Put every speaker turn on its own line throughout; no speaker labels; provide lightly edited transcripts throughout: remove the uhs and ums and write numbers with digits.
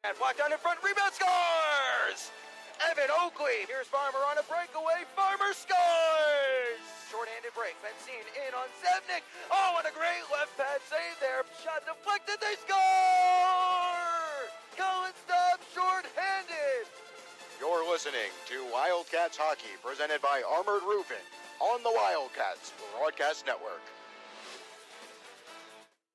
And blocked down in front, rebound scores! Evan Oakley, here's Farmer on a breakaway, Farmer scores! Short-handed break, Francine in on Zevnik. Oh, and a great left pad save there. Shot deflected, they score! Cullen stops short-handed.
You're listening to Wildcats Hockey, presented by Armored Roofing on the Wildcats Broadcast Network.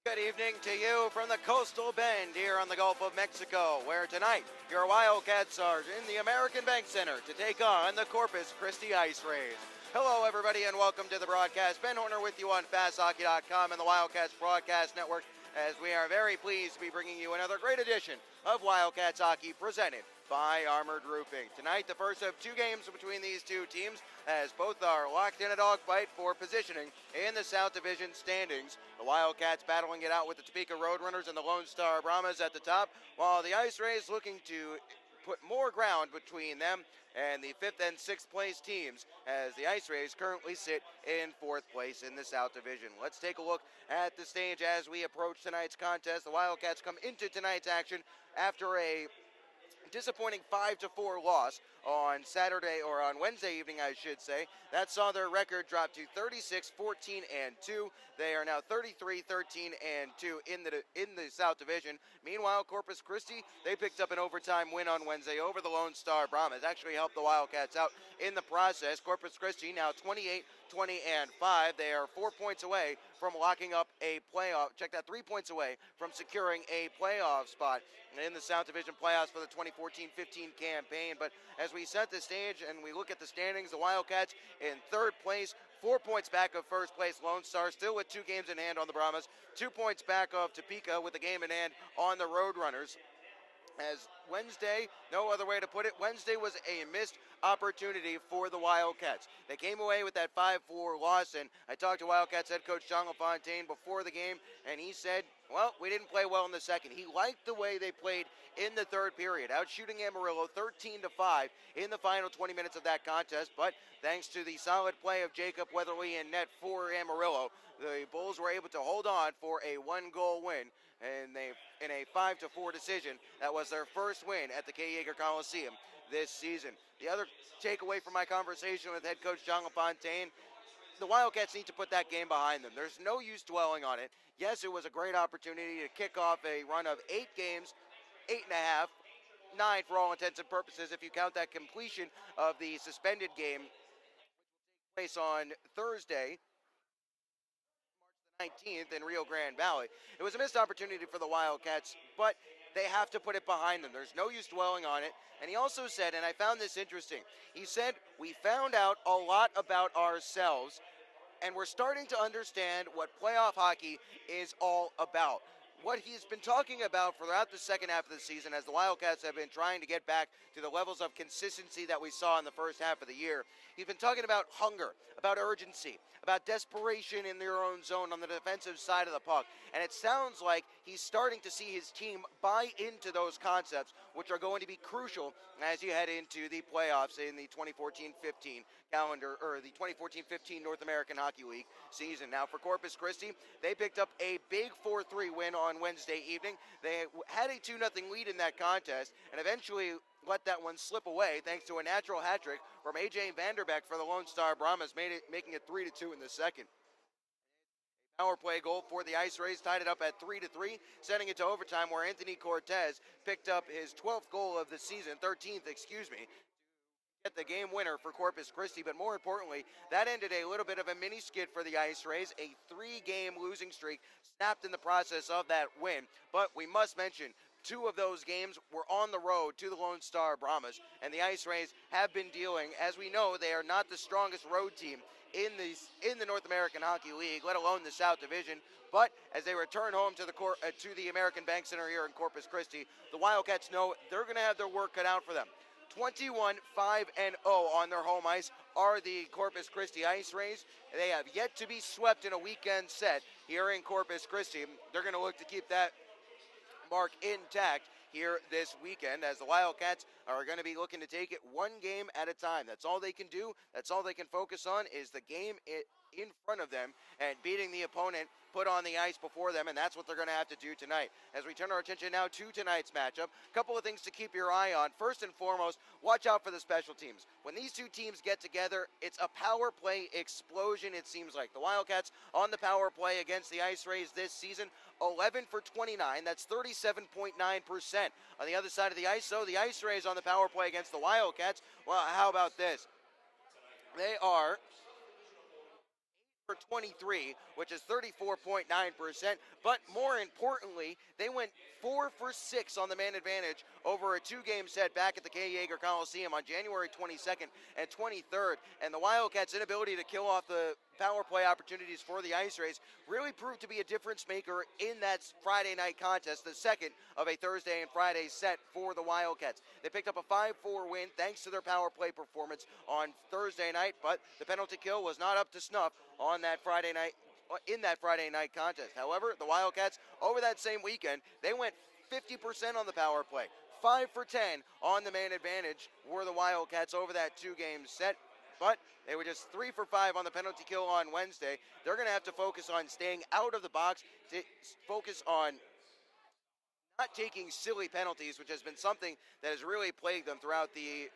Good evening to you from the Coastal Bend here on the Gulf of Mexico, where tonight your Wildcats are in the American Bank Center to take on the Corpus Christi IceRays. Hello everybody and welcome to the broadcast. Ben Horner with you on FastHockey.com and the Wildcats Broadcast Network, as we are very pleased to be bringing you another great edition of Wildcats Hockey presented by Armored Roofing. Tonight, the first of two games between these two teams, as both are locked in a dogfight for positioning in the South Division standings. The Wildcats battling it out with the Topeka Roadrunners and the Lone Star Brahmas at the top, while the IceRays looking to put more ground between them and the 5th and 6th place teams, as the IceRays currently sit in 4th place in the South Division. Let's take a look at the stage as we approach tonight's contest. The Wildcats come into tonight's action after a disappointing 5-4 loss on Saturday, or on Wednesday evening, I should say. That saw their record drop to 36-14-2. They are now 33-13-2 in the South Division. Meanwhile, Corpus Christi, they picked up an overtime win on Wednesday over the Lone Star Brahmas. Actually helped the Wildcats out in the process. Corpus Christi now 28-20-5. They are 4 points away from locking up a playoff. Check that, 3 points away from securing a playoff spot in the South Division playoffs for the 2014-15 campaign. But as we set the stage and we look at the standings, the Wildcats in 3rd place, 4 points back of 1st place Lone Star, still with 2 games in hand on the Brahmas, 2 points back of Topeka with a game in hand on the Roadrunners. As Wednesday, no other way to put it, Wednesday was a missed opportunity for the Wildcats. They came away with that 5-4 loss, and I talked to Wildcats head coach John LaFontaine before the game, and he said, well, we didn't play well in the second. He liked the way they played in the 3rd period, outshooting Amarillo 13-5 in the final 20 minutes of that contest, but thanks to the solid play of Jacob Weatherly in net for Amarillo, the Bulls were able to hold on for a 1-goal win, and they in a 5-4 decision. That was their first win at the K. Yeager Coliseum this season. The other takeaway from my conversation with head coach John LaFontaine, the Wildcats need to put that game behind them. There's no use dwelling on it. Yes, it was a great opportunity to kick off a run of 8 games, 8.5, 9 for all intents and purposes if you count that completion of the suspended game, which will take place on Thursday, March the 19th in Rio Grande Valley. It was a missed opportunity for the Wildcats, but they have to put it behind them. There's no use dwelling on it. And he also said, and I found this interesting, he said, we found out a lot about ourselves, and we're starting to understand what playoff hockey is all about. What he's been talking about throughout the second half of the season, as the Wildcats have been trying to get back to the levels of consistency that we saw in the first half of the year, he's been talking about hunger, about urgency, about desperation in their own zone on the defensive side of the puck. And it sounds like he's starting to see his team buy into those concepts, which are going to be crucial as you head into the playoffs in the 2014-15 calendar, or the 2014-15 North American Hockey League season. Now for Corpus Christi, they picked up a big 4-3 win on Wednesday evening. They had a 2-0 lead in that contest and eventually let that one slip away thanks to a natural hat trick from A.J. Vanderbeck for the Lone Star Brahmas, making it 3-2 in the second. A power play goal for the IceRays tied it up at 3-3, sending it to overtime, where Anthony Cortez picked up his 12th goal of the season, 13th, get the game winner for Corpus Christi. But more importantly, that ended a little bit of a mini skid for the IceRays. A 3-game losing streak snapped in the process of that win. But we must mention, 2 of those games were on the road to the Lone Star Brahmas, and the IceRays have been dealing, as we know, they are not the strongest road team in the North American Hockey League, let alone the South Division. But as they return home to the American Bank Center here in Corpus Christi, the Wildcats know they're going to have their work cut out for them. 21-5-0 on their home ice are the Corpus Christi IceRays. They have yet to be swept in a weekend set here in Corpus Christi. They're going to look to keep that mark intact here this weekend, as the Wildcats are going to be looking to take it 1 game at a time. That's all they can do. That's all they can focus on, is the game in front of them and beating the opponent put on the ice before them, and that's what they're going to have to do tonight. As we turn our attention now to tonight's matchup, a couple of things to keep your eye on. First and foremost, watch out for the special teams. When these two teams get together, it's a power play explosion, it seems like. The Wildcats on the power play against the IceRays this season, 11 for 29. That's 37.9%. On the other side of the ice, though, the IceRays on the power play against the Wildcats, well, how about this? They are for 23, which is 34.9%, but more importantly, they went 4 for 6 on the man advantage over a 2-game set back at the K. Yeager Coliseum on January 22nd and 23rd, and the Wildcats' inability to kill off the power play opportunities for the IceRays really proved to be a difference maker in that Friday night contest, the second of a Thursday and Friday set for the Wildcats. They picked up a 5-4 win thanks to their power play performance on Thursday night, but the penalty kill was not up to snuff on that Friday night, in that Friday night contest. However, the Wildcats over that same weekend, they went 50% on the power play. 5 for 10 on the man advantage were the Wildcats over that 2-game set. But they were just 3 for 5 on the penalty kill on Wednesday. They're going to have to focus on staying out of the box, to focus on not taking silly penalties, which has been something that has really plagued them throughout the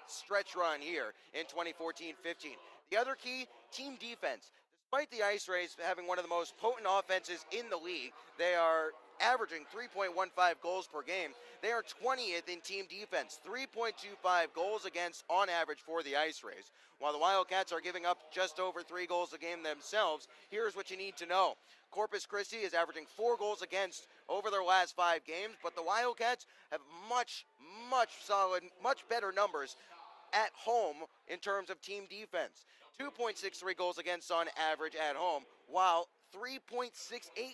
stretch run here in 2014-15. The other key, team defense. Despite the IceRays having one of the most potent offenses in the league, they are averaging 3.15 goals per game. They are 20th in team defense, 3.25 goals against on average for the IceRays. While the Wildcats are giving up just over 3 goals a game themselves, here's what you need to know. Corpus Christi is averaging 4 goals against over their last 5 games, but the Wildcats have much better numbers at home in terms of team defense. 2.63 goals against on average at home, while 3.68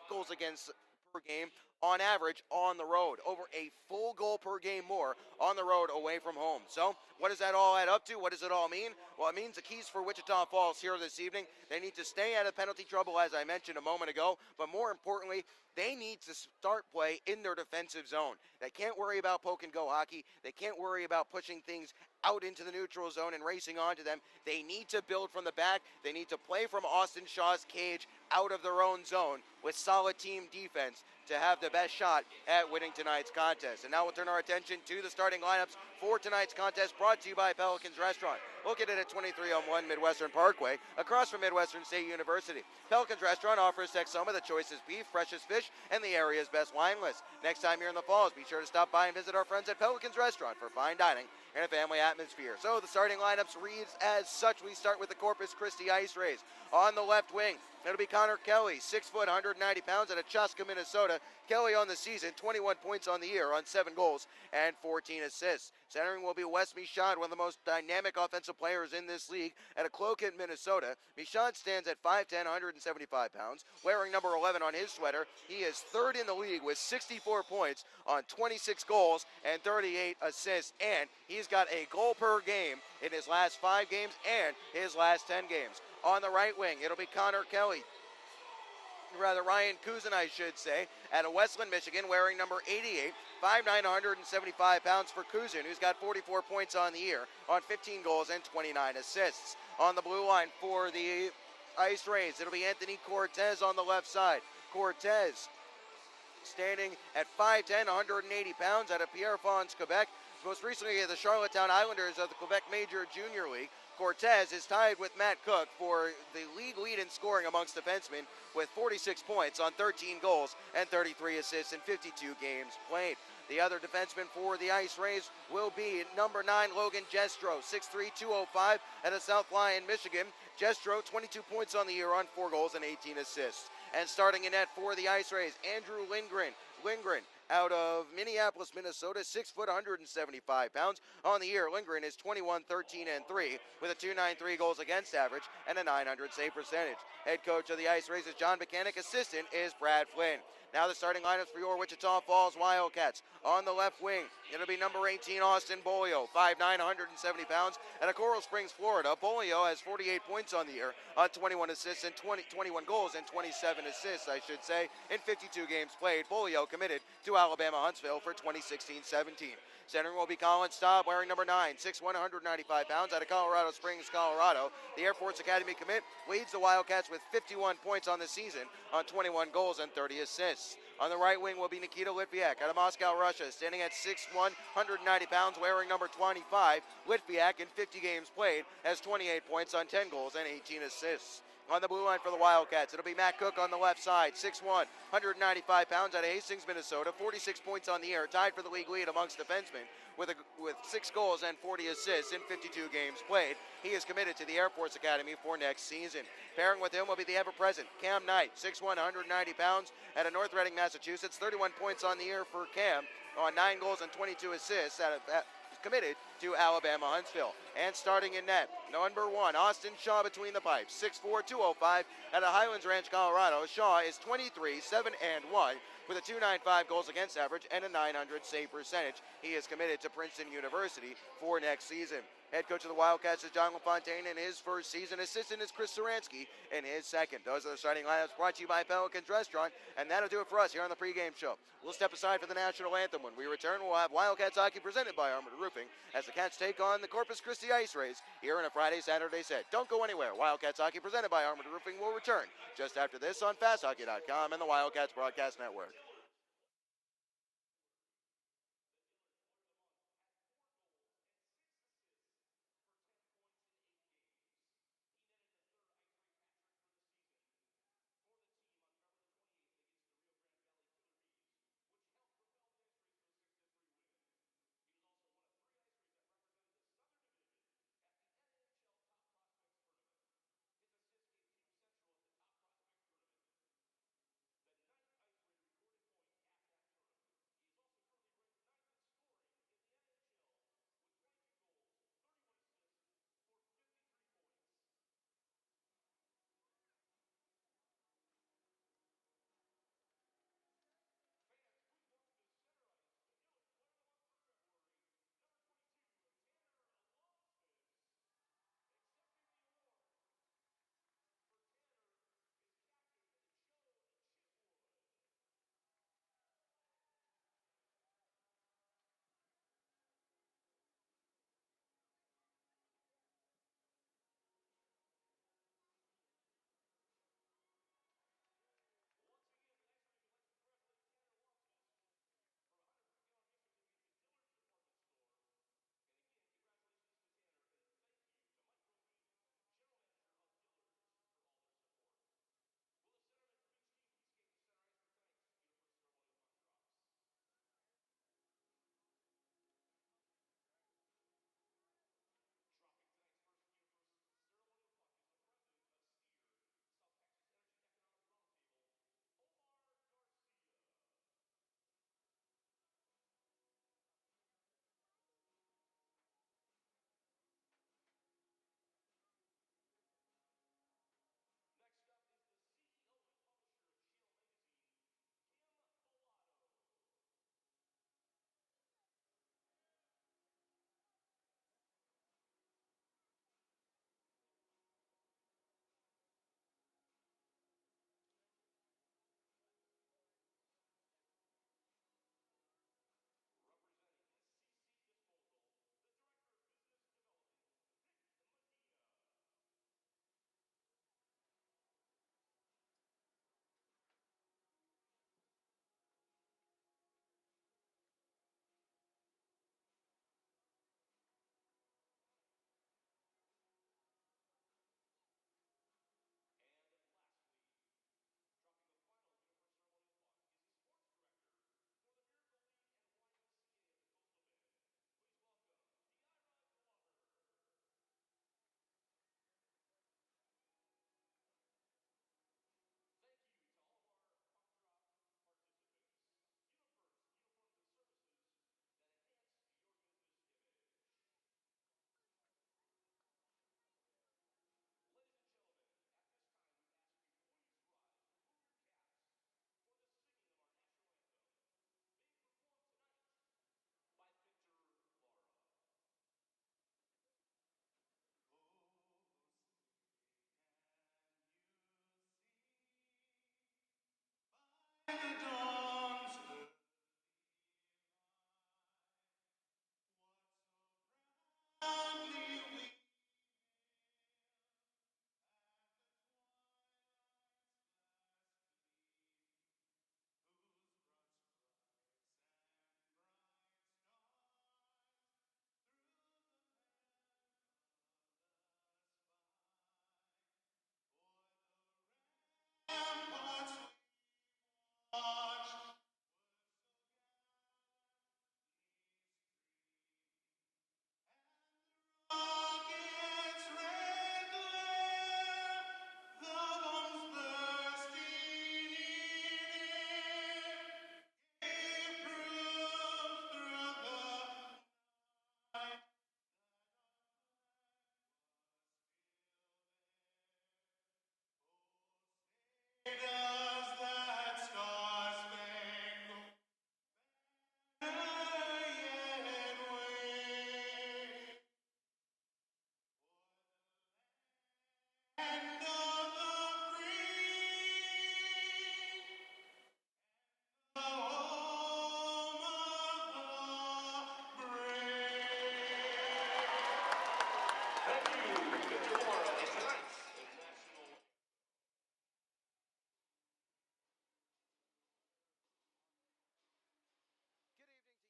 goals against per game on average on the road. Over a full goal per game more on the road away from home. So what does that all add up to? What does it all mean? Well, it means the keys for Wichita Falls here this evening. They need to stay out of penalty trouble, as I mentioned a moment ago, but more importantly, they need to start play in their defensive zone. They can't worry about poke and go hockey. They can't worry about pushing things out into the neutral zone and racing onto them. They need to build from the back. They need to play from Austin Shaw's cage out of their own zone with solid team defense to have the best shot at winning tonight's contest. And now we'll turn our attention to the starting lineups for tonight's contest, brought to you by Pelicans Restaurant, located at 2301 Midwestern Parkway, across from Midwestern State University. Pelicans Restaurant offers Texoma the choicest beef, freshest fish, and the area's best wine list. Next time you're in the Falls, be sure to stop by and visit our friends at Pelicans Restaurant for fine dining and a family atmosphere. So the starting lineups reads as such. We start with the Corpus Christi IceRays. On the left wing, it'll be Connor Kelly, 6 foot, 190 pounds, out of Chaska, Minnesota. Kelly on the season, 21 points on the year on 7 goals and 14 assists. Centering will be Wes Michaud, one of the most dynamic offensive players in this league, at a Cloquet, Minnesota. Michaud stands at 5'10", 175 pounds, wearing number 11 on his sweater. He is third in the league with 64 points on 26 goals and 38 assists, and he's got a goal per game in his last 5 games and his last 10 games. On the right wing, it'll be Ryan Kuzin, I should say, out of Westland, Michigan, wearing number 88, 5'9", 175 pounds for Kuzin, who's got 44 points on the year on 15 goals and 29 assists. On the blue line for the IceRays, it'll be Anthony Cortez on the left side. Cortez standing at 5'10", 180 pounds, out of Pierrefonds, Quebec. Most recently the Charlottetown Islanders of the Quebec Major Junior League. Cortez is tied with Matt Cook for the league lead in scoring amongst defensemen with 46 points on 13 goals and 33 assists in 52 games played. The other defenseman for the IceRays will be number 9, Logan Jestro, 6'3", 205, out of South Lyon, Michigan. Jestro, 22 points on the year on 4 goals and 18 assists. And starting in net for the IceRays, Andrew Lindgren. Out of Minneapolis, Minnesota, 6 foot, 175 pounds. On the year, Lindgren is 21, 13, and 3 with a .293 goals against average and a .900 save percentage. Head coach of the IceRays is John Buchanan. Assistant is Brad Flynn. Now the starting lineups for your Wichita Falls Wildcats. On the left wing, it'll be number 18, Austin Bolio, 5'9", 170 pounds, out of Coral Springs, Florida. Bolio has 48 points on the year, 21 assists and 21 goals and 27 assists, I should say, in 52 games played. Bolio committed to to Alabama Huntsville for 2016-17. Centering will be Colin Staub, wearing number 9, 6'1", 195 pounds, out of Colorado Springs, Colorado. The Air Force Academy commit leads the Wildcats with 51 points on the season on 21 goals and 30 assists. On the right wing will be Nikita Litviak out of Moscow, Russia, standing at 6'1", 190 pounds, wearing number 25. Litviak, in 50 games played, has 28 points on 10 goals and 18 assists. On the blue line for the Wildcats, it'll be Matt Cook on the left side, 6'1", 195 pounds, out of Hastings, Minnesota, 46 points on the year, tied for the league lead amongst defensemen with 6 goals and 40 assists in 52 games played. He is committed to the Air Force Academy for next season. Pairing with him will be the ever-present Cam Knight, 6'1", 190 pounds, out of North Reading, Massachusetts, 31 points on the year for Cam on 9 goals and 22 assists committed to Alabama Huntsville. And starting in net, number 1, Austin Shaw between the pipes, 6'4", 205, out of Highlands Ranch, Colorado. Shaw is 23, 7-1, with a .295 goals against average and a .900 save percentage. He is committed to Princeton University for next season. Head coach of the Wildcats is John LaFontaine in his first season. Assistant is Chris Saransky in his second. Those are the starting lineups brought to you by Pelican's Restaurant, and that'll do it for us here on the pregame show. We'll step aside for the national anthem. When we return, we'll have Wildcats hockey presented by Armored Roofing as the Cats take on the Corpus Christi IceRays here in a Friday-Saturday set. Don't go anywhere. Wildcats hockey presented by Armored Roofing will return just after this on FastHockey.com and the Wildcats Broadcast Network.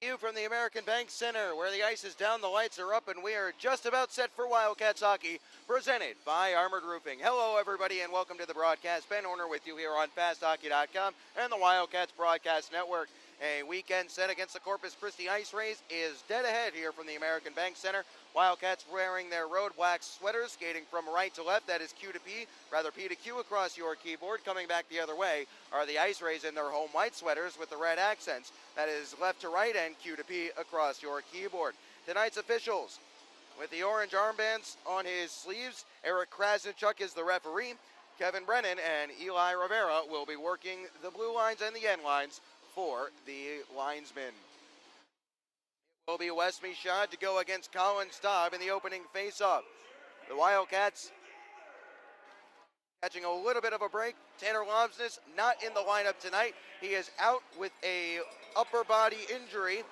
You from the American Bank Center, where the ice is down, the lights are up, and we are just about set for Wildcats hockey, presented by Armored Roofing. Hello, everybody, and welcome to the broadcast. Ben Horner with you here on FastHockey.com and the Wildcats Broadcast Network. A weekend set against the Corpus Christi IceRays is dead ahead here from the American Bank Center. Wildcats wearing their road black sweaters, skating from right to left. That is Q to P, rather P to Q across your keyboard. Coming back the other way are the IceRays in their home white sweaters with the red accents. That is left to right and Q to P across your keyboard. Tonight's officials, with the orange armbands on his sleeves, Eric Krasnichuk is the referee. Kevin Brennan and Eli Rivera will be working the blue lines and the end lines for the linesmen. It will be Wes Michaud to go against Colin Staub in the opening faceoff. The Wildcats catching a little bit of a break. Tanner Lobsness not in the lineup tonight. He is out with a upper body injury,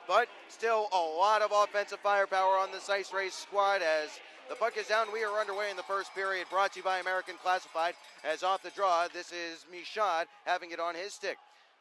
but still a lot of offensive firepower on this IceRays squad as the puck is down. We are underway in the first period, brought to you by American Classified. As off the draw, this is Michaud having it on his stick.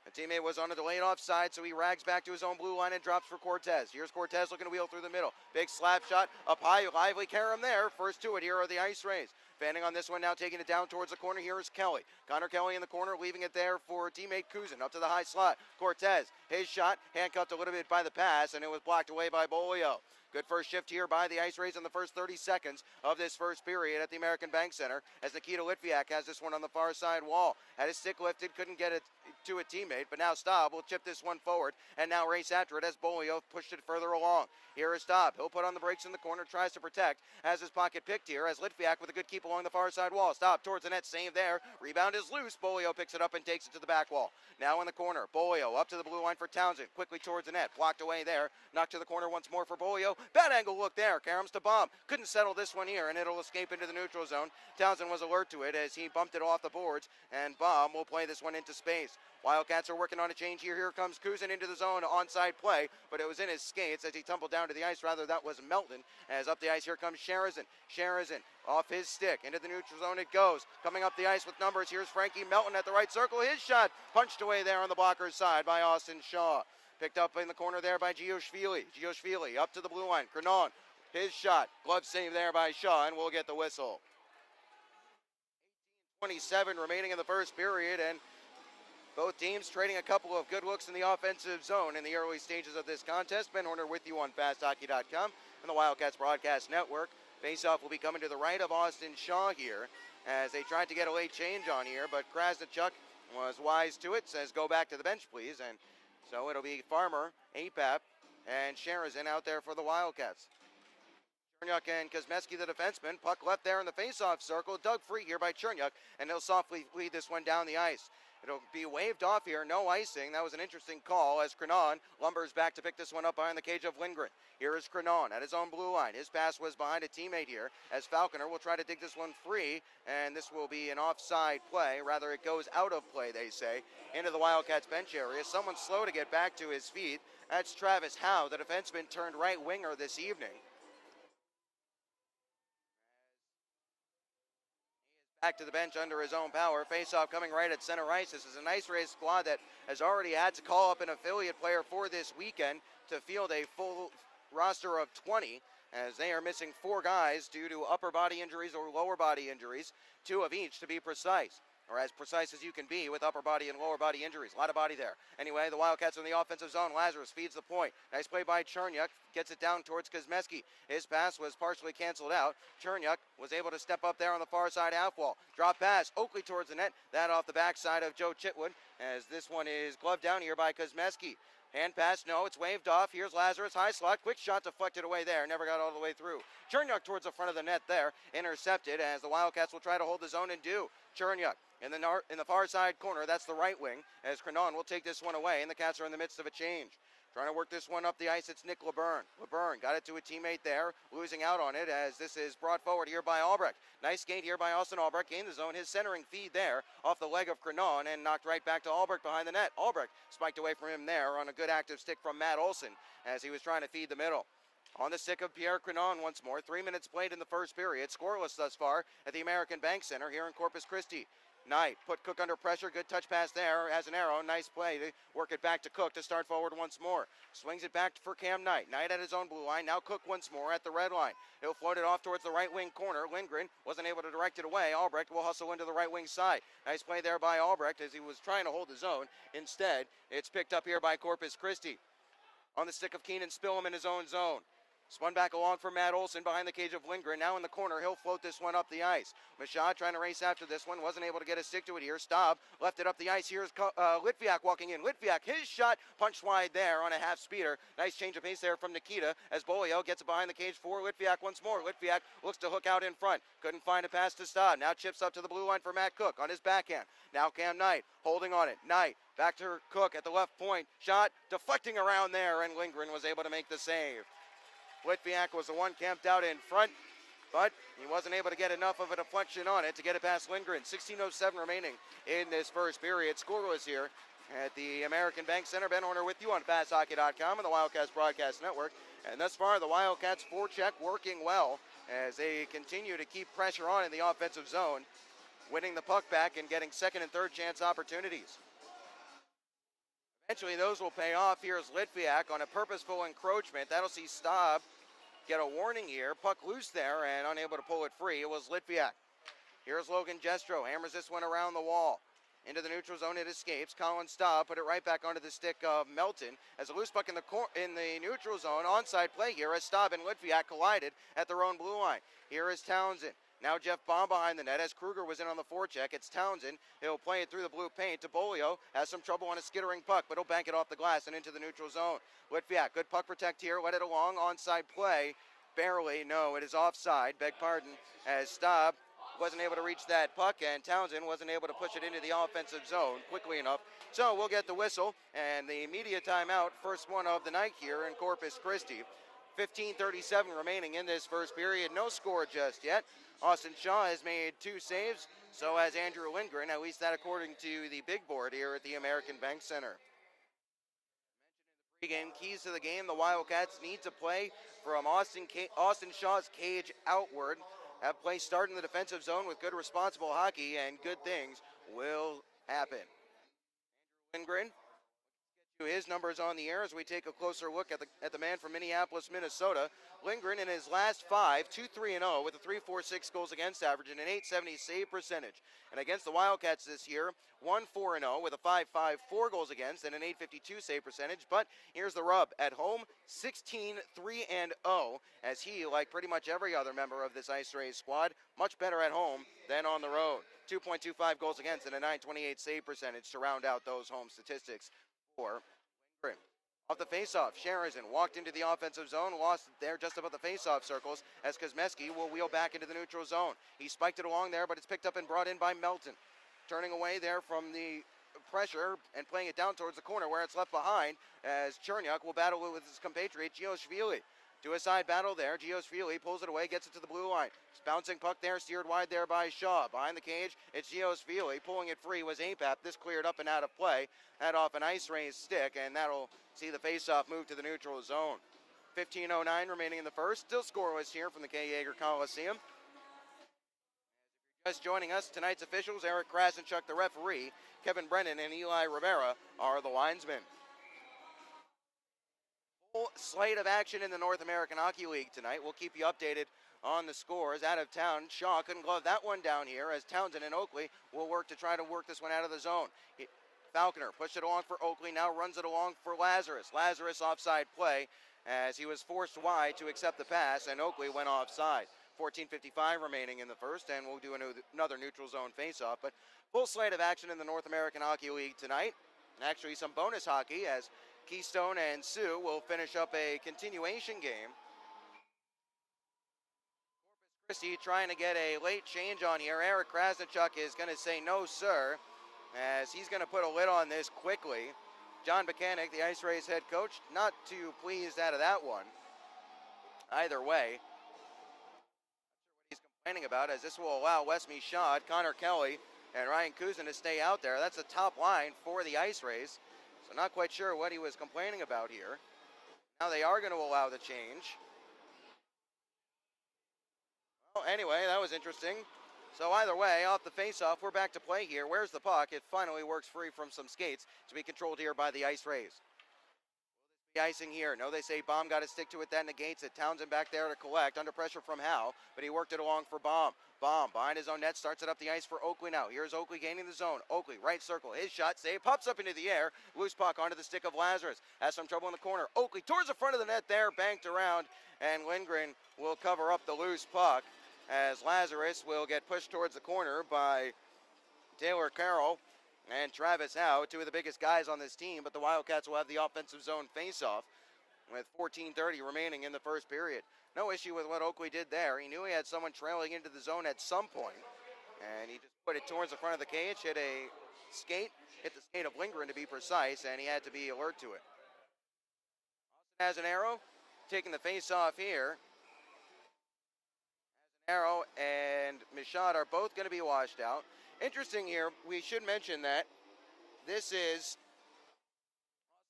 A teammate was on a delayed offside, so he rags back to his own blue line and drops for Cortez. Here's Cortez looking to wheel through the middle. Big slap shot up high, lively carom there. First to it, here are the IceRays. Fanning on this one now, taking it down towards the corner. Here is Kelly. Connor Kelly in the corner, leaving it there for teammate Kuzin. Up to the high slot. Cortez, his shot, handcuffed a little bit by the pass, and it was blocked away by Bolio. Good first shift here by the IceRays in the first 30 seconds of this first period at the American Bank Center as Nikita Litviak has this one on the far side wall. Had his stick lifted, couldn't get it to a teammate, but now Staub will chip this one forward and now race after it as Bolio pushed it further along. Here is Staub. He'll put on the brakes in the corner, tries to protect, has his pocket picked here as Litviak with a good keep along the far side wall. Staub towards the net, save there. Rebound is loose. Bolio picks it up and takes it to the back wall. Now in the corner, Bolio up to the blue line for Townsend. Quickly towards the net, blocked away there. Knocked to the corner once more for Bolio. Bad angle look there. Karam's to Bomb. Couldn't settle this one here, and it'll escape into the neutral zone. Townsend was alert to it as he bumped it off the boards, and Bomb will play this one into space. Wildcats are working on a change here. Here comes Kuzin into the zone, onside play, but it was in his skates as he tumbled down to the ice. Rather, that was Melton. As up the ice, here comes Sharazin. Sharazin off his stick. Into the neutral zone it goes. Coming up the ice with numbers, here's Frankie Melton at the right circle. His shot punched away there on the blocker's side by Austin Shaw. Picked up in the corner there by Gioshvili. Gioshvili up to the blue line. Krenon, his shot. Glove save there by Shaw, and we'll get the whistle. 27 remaining in the first period, and both teams trading a couple of good looks in the offensive zone in the early stages of this contest. Ben Horner with you on FastHockey.com and the Wildcats Broadcast Network. Faceoff will be coming to the right of Austin Shaw here as they tried to get a late change on here, but Krasnichuk was wise to it, says go back to the bench, please. And so it'll be Farmer, Apap, and Sharazin out there for the Wildcats. Chernyuk and Kosmeski, the defenseman. Puck left there in the faceoff circle. Dug free here by Chernyuk, and he'll softly lead this one down the ice. It'll be waved off here, no icing. That was an interesting call as Krenon lumbers back to pick this one up behind the cage of Lindgren. Here is Krenon at his own blue line. His pass was behind a teammate here as Falconer will try to dig this one free, and this will be an offside play. Rather, it goes out of play, they say, into the Wildcats bench area. Someone slow to get back to his feet. That's Travis Howe, the defenseman turned right winger this evening. back to the bench under his own power. Face-off coming right at center ice. This is an IceRays squad that has already had to call up an affiliate player for this weekend to field a full roster of 20, as they are missing 4 guys due to upper body injuries or lower body injuries, 2 of each to be precise, or as precise as you can be with upper body and lower body injuries. A lot of body there. Anyway, the Wildcats are in the offensive zone. Lazarus feeds the point. Nice play by Chernyuk. Gets it down towards Kuzmeski. His pass was partially canceled out. Chernyuk was able to step up there on the far side half wall. Drop pass. Oakley towards the net. That off the backside of Joe Chitwood, as this one is gloved down here by Kuzmeski. Hand pass, no, it's waved off. Here's Lazarus, high slot, quick shot deflected away there, never got all the way through. Chernyuk towards the front of the net there, intercepted as the Wildcats will try to hold the zone and do. Chernyuk in the far side corner, that's the right wing, as Crenon will take this one away, and the Cats are in the midst of a change. Trying to work this one up the ice, it's Nick LeBurn. LeBurn got it to a teammate there, losing out on it as this is brought forward here by Albrecht. Nice skate here by Austin Albrecht, gained the zone, his centering feed there off the leg of Crenon and knocked right back to Albrecht behind the net. Albrecht spiked away from him there on a good active stick from Matt Olson as he was trying to feed the middle. On the stick of Pierre Crenon once more, 3 minutes played in the first period, scoreless thus far at the American Bank Center here in Corpus Christi. Knight put Cook under pressure, good touch pass there as an arrow, nice play to work it back to Cook to start forward once more. Swings it back for Cam Knight. Knight at his own blue line, now Cook once more at the red line. He'll float it off towards the right wing corner. Lindgren wasn't able to direct it away. Albrecht will hustle into the right wing side. Nice play there by Albrecht as he was trying to hold the zone. Instead, it's picked up here by Corpus Christi. On the stick of Keenan Spillum in his own zone. Spun back along for Matt Olson behind the cage of Lindgren. Now in the corner, he'll float this one up the ice. Michaud trying to race after this one. Wasn't able to get a stick to it here. Staub left it up the ice. Here's Litviak walking in. Litviak, his shot, punched wide there on a half speeder. Nice change of pace there from Nikita as Bolio gets it behind the cage for Litviak once more. Litviak looks to hook out in front. Couldn't find a pass to Staub. Now chips up to the blue line for Matt Cook on his backhand. Now Cam Knight holding on it. Knight back to Cook at the left point. Shot deflecting around there, and Lindgren was able to make the save. Litviak was the one camped out in front, but he wasn't able to get enough of a deflection on it to get it past Lindgren. 16:07 remaining in this first period. Scoreless here at the American Bank Center. Ben Horner with you on FastHockey.com and the Wildcats Broadcast Network. And thus far, the Wildcats forecheck working well as they continue to keep pressure on in the offensive zone, winning the puck back and getting second and third chance opportunities. Eventually, those will pay off. Here's Litviak on a purposeful encroachment. That'll see Staub get a warning here. Puck loose there and unable to pull it free. It was Litviak. Here's Logan Jestro. Hammers this one around the wall. Into the neutral zone, it escapes. Colin Staub put it right back onto the stick of Melton. As a loose puck in the neutral zone, onside play here as Staub and Litviak collided at their own blue line. Here is Townsend. Now Jeff Baum behind the net as Kruger was in on the forecheck. It's Townsend. He'll play it through the blue paint to Bolio. Has some trouble on a skittering puck, but he'll bank it off the glass and into the neutral zone. Litviak, good puck protect here. Let it along. Onside play. Barely. No, it is offside. Beg pardon. As Staub wasn't able to reach that puck, and Townsend wasn't able to push it into the offensive zone quickly enough. So we'll get the whistle and the media timeout. First one of the night here in Corpus Christi. 15:37 remaining in this first period. No score just yet. Austin Shaw has made 2 saves, so has Andrew Lindgren, at least that according to the big board here at the American Bank Center. Pre-game keys to the game, the Wildcats need to play from Austin Shaw's cage outward. Have play start in the defensive zone with good responsible hockey, and good things will happen. Andrew Lindgren, his numbers on the air as we take a closer look at the man from Minneapolis, Minnesota. Lindgren in his last 5, 2-3-0 with a 3.46 goals against average and an 870 save percentage. And against the Wildcats this year, 1-4-0 with a 5.54 goals against and an 852 save percentage. But here's the rub. At home, 16-3-0 as he, like pretty much every other member of this IceRays squad, much better at home than on the road. 2.25 goals against and a 928 save percentage to round out those home statistics for Lindgren. Off the faceoff, Sheridan walked into the offensive zone, lost it there just above the faceoff circles as Kuzmeski will wheel back into the neutral zone. He spiked it along there, but it's picked up and brought in by Melton. Turning away there from the pressure and playing it down towards the corner where it's left behind as Chernyuk will battle with his compatriot Gioshvili. To a side battle there, Gioshvili pulls it away, gets it to the blue line. Bouncing puck there, steered wide there by Shaw. Behind the cage, it's Gioshvili. Pulling it free was Apap. This cleared up and out of play. That off an IceRays stick, and that'll see the faceoff move to the neutral zone. 15:09 remaining in the first. Still scoreless here from the K. Yeager Coliseum. Just joining us, tonight's officials, Eric Krasenchuk, the referee, Kevin Brennan and Eli Rivera are the linesmen. Full slate of action in the North American Hockey League tonight. We'll keep you updated on the scores. Out of town, Shaw couldn't glove that one down here as Townsend and Oakley will work to try to work this one out of the zone. Falconer pushed it along for Oakley, now runs it along for Lazarus. Lazarus offside play as he was forced wide to accept the pass, and Oakley went offside. 14:55 remaining in the first, and we'll do another neutral zone faceoff. But full slate of action in the North American Hockey League tonight. And actually some bonus hockey as Keystone and Sioux will finish up a continuation game. Corpus Christi trying to get a late change on here. Eric Krasenchuk is going to say no, sir, as he's going to put a lid on this quickly. John Buchanan, the IceRays head coach, not too pleased out of that one. Either way, he's complaining about as this will allow Wes Michaud, Connor Kelly, and Ryan Kuzin to stay out there. That's the top line for the IceRays, so not quite sure what he was complaining about here. Now they are going to allow the change. Well, anyway, that was interesting. So either way, off the face-off, we're back to play here. Where's the puck? It finally works free from some skates to be controlled here by the IceRays. The icing here. No, they say Baum got to stick to it. That negates it. Townsend back there to collect. Under pressure from Howe, but he worked it along for Baum. Baum behind his own net starts it up the ice for Oakley now. Here's Oakley gaining the zone. Oakley, right circle. His shot save. Pops up into the air. Loose puck onto the stick of Lazarus. Has some trouble in the corner. Oakley towards the front of the net there. Banked around. And Lindgren will cover up the loose puck as Lazarus will get pushed towards the corner by Taylor Carroll and Travis Howe, two of the biggest guys on this team, but the Wildcats will have the offensive zone face-off with 14:30 remaining in the first period. No issue with what Oakley did there. He knew he had someone trailing into the zone at some point, and he just put it towards the front of the cage, hit the skate of Lindgren to be precise, and he had to be alert to it. Austin has an arrow, taking the face-off here. Arrow and Michaud are both going to be washed out. Interesting here, we should mention that this is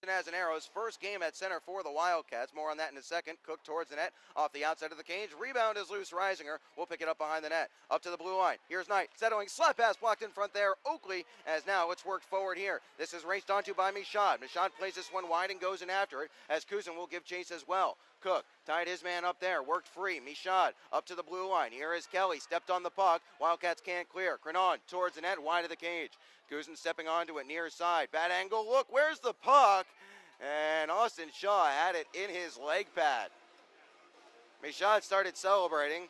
Austin Azanaro's first game at center for the Wildcats. More on that in a second. Cook towards the net, off the outside of the cage. Rebound is loose. Reisinger will pick it up behind the net. Up to the blue line. Here's Knight settling. Slap pass blocked in front there. Oakley as now it's worked forward here. This is raced onto by Michaud. Michaud plays this one wide and goes in after it as Kuzin will give chase as well. Cook tied his man up there, worked free. Michaud up to the blue line. Here is Kelly, stepped on the puck. Wildcats can't clear. Crenon towards the net, wide of the cage. Kuzin stepping onto it, near side. Bad angle, look, where's the puck? And Austin Shaw had it in his leg pad. Michaud started celebrating,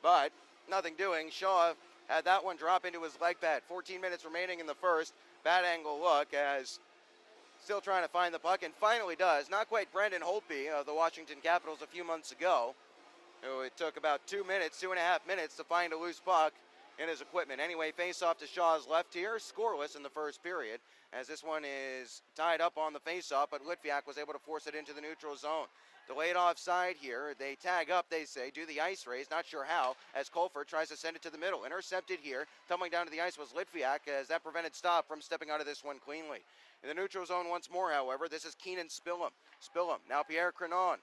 but nothing doing. Shaw had that one drop into his leg pad. 14 minutes remaining in the first. Bad angle look as still trying to find the puck, and finally does. Not quite Brendan Holtby of the Washington Capitals a few months ago, who it took about 2.5 minutes to find a loose puck in his equipment. Anyway, face-off to Shaw's left here, scoreless in the first period, as this one is tied up on the face-off, but Litviak was able to force it into the neutral zone. Delayed offside here. They tag up, they say, do the IceRays, not sure how, as Colford tries to send it to the middle. Intercepted here. Tumbling down to the ice was Litviak, as that prevented Staub from stepping out of this one cleanly. In the neutral zone once more, however, this is Keenan Spillum. Now Pierre Crenon.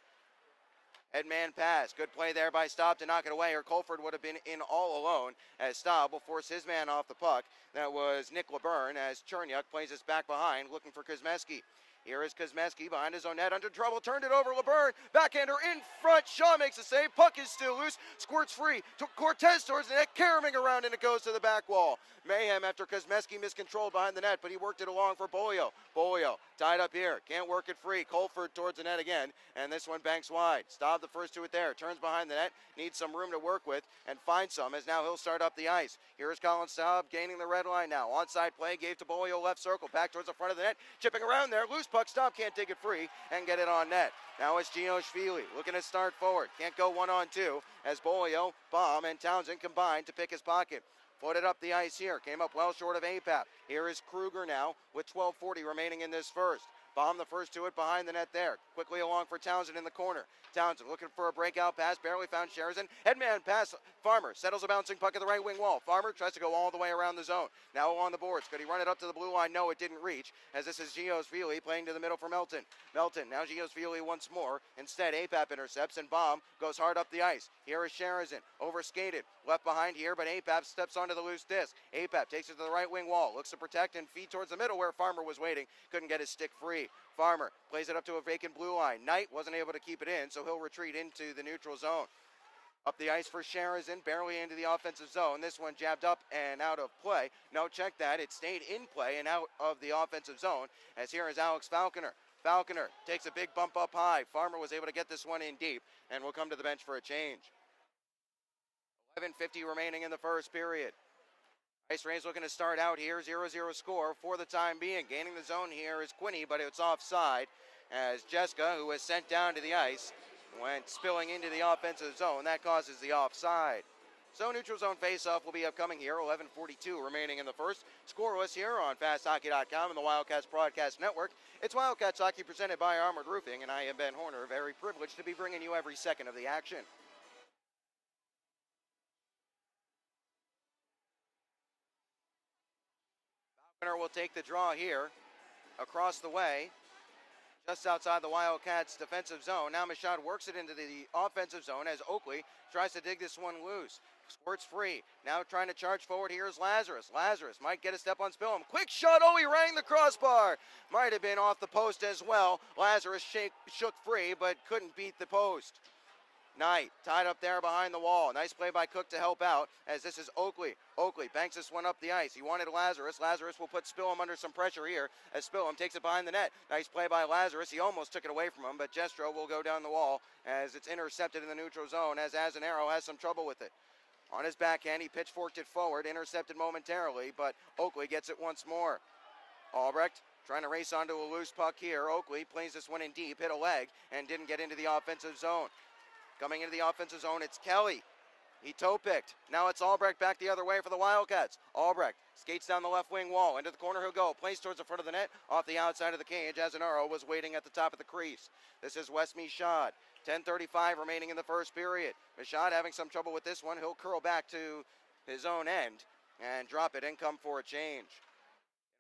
Headman pass. Good play there by Staub to knock it away, or Colford would have been in all alone, as Staub will force his man off the puck. That was Nick LeBurn, as Cherniuk plays this back behind, looking for Kuzmeski. Here is Kuzmeski behind his own net, under trouble, turned it over, LeBurn, backhander in front, Shaw makes a save, puck is still loose, squirts free, Cortez towards the net, caroming around, and it goes to the back wall. Mayhem after Kuzmeski miscontrolled behind the net, but he worked it along for Bolio. Bolio tied up here, can't work it free, Colford towards the net again, and this one banks wide. Staub the first to it there, turns behind the net, needs some room to work with, and finds some, as now he'll start up the ice. Here's Colin Staub gaining the red line now, onside play, gave to Bolio, left circle, back towards the front of the net, chipping around there, loose puck, Staub can't take it free and get it on net. Now it's Gioshvili looking to start forward. Can't go 1-on-2 as Bolio, Baum, and Townsend combined to pick his pocket. Floated up the ice here. Came up well short of APAP. Here is Kruger now with 12:40 remaining in this first. Bomb the first to it behind the net there. Quickly along for Townsend in the corner. Townsend looking for a breakout pass. Barely found Sheridan. Headman pass. Farmer settles a bouncing puck at the right wing wall. Farmer tries to go all the way around the zone. Now on the boards. Could he run it up to the blue line? No, it didn't reach. As this is Gios Feely playing to the middle for Melton. Melton, now Gios Feely once more. Instead, APAP intercepts and Bomb goes hard up the ice. Here is Sheridan. Overskated. Left behind here, but APAP steps onto the loose disc. APAP takes it to the right wing wall. Looks to protect and feed towards the middle where Farmer was waiting. Couldn't get his stick free. Farmer plays it up to a vacant blue line. Knight wasn't able to keep it in, so he'll retreat into the neutral zone. Up the ice for Sheridan, barely into the offensive zone. This one jabbed up and out of play. No, check that. It stayed in play and out of the offensive zone, as here is Alex Falconer. Falconer takes a big bump up high. Farmer was able to get this one in deep and will come to the bench for a change. 11:50 remaining in the first period. IceRays looking to start out here, 0-0 score for the time being. Gaining the zone here is Quinney, but it's offside as Jessica, who was sent down to the ice, went spilling into the offensive zone. That causes the offside. So neutral zone face-off will be upcoming here, 11:42 remaining in the first. Scoreless here on FastHockey.com and the Wildcats Broadcast Network. It's Wildcats Hockey presented by Armored Roofing, and I am Ben Horner, very privileged to be bringing you every second of the action. Falconer will take the draw here across the way, just outside the Wildcats' defensive zone. Now Michaud works it into the offensive zone as Oakley tries to dig this one loose. Squirts free. Now trying to charge forward. Here's Lazarus. Lazarus might get a step on Spillum. Quick shot. Oh, he rang the crossbar. Might have been off the post as well. Lazarus shook free, but couldn't beat the post. Knight tied up there behind the wall. Nice play by Cook to help out as this is Oakley. Oakley banks this one up the ice. He wanted Lazarus. Lazarus will put Spillum under some pressure here as Spillum takes it behind the net. Nice play by Lazarus. He almost took it away from him, but Jestro will go down the wall as it's intercepted in the neutral zone as Azanaro has some trouble with it. On his backhand, he pitchforked it forward, intercepted momentarily, but Oakley gets it once more. Albrecht trying to race onto a loose puck here. Oakley plays this one in deep, hit a leg, and didn't get into the offensive zone. Coming into the offensive zone, it's Kelly. He toe-picked. Now it's Albrecht back the other way for the Wildcats. Albrecht skates down the left wing wall. Into the corner he'll go. Plays towards the front of the net. Off the outside of the cage. Azanaro was waiting at the top of the crease. This is Wes Michaud. 10:35 remaining in the first period. Michaud having some trouble with this one. He'll curl back to his own end and drop it and come for a change.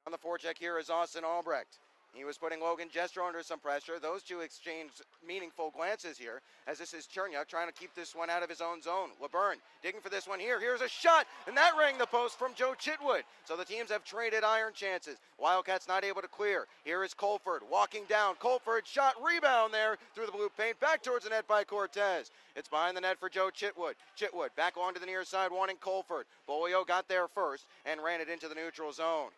On the forecheck here is Austin Albrecht. He was putting Logan Jestro under some pressure. Those two exchanged meaningful glances here as this is Cherniak trying to keep this one out of his own zone. LeBurn digging for this one here. Here's a shot, and that rang the post from Joe Chitwood. So the teams have traded iron chances. Wildcats not able to clear. Here is Colford walking down. Colford shot, rebound there through the blue paint. Back towards the net by Cortez. It's behind the net for Joe Chitwood. Chitwood back onto the near side wanting Colford. Bolio got there first and ran it into the neutral zone.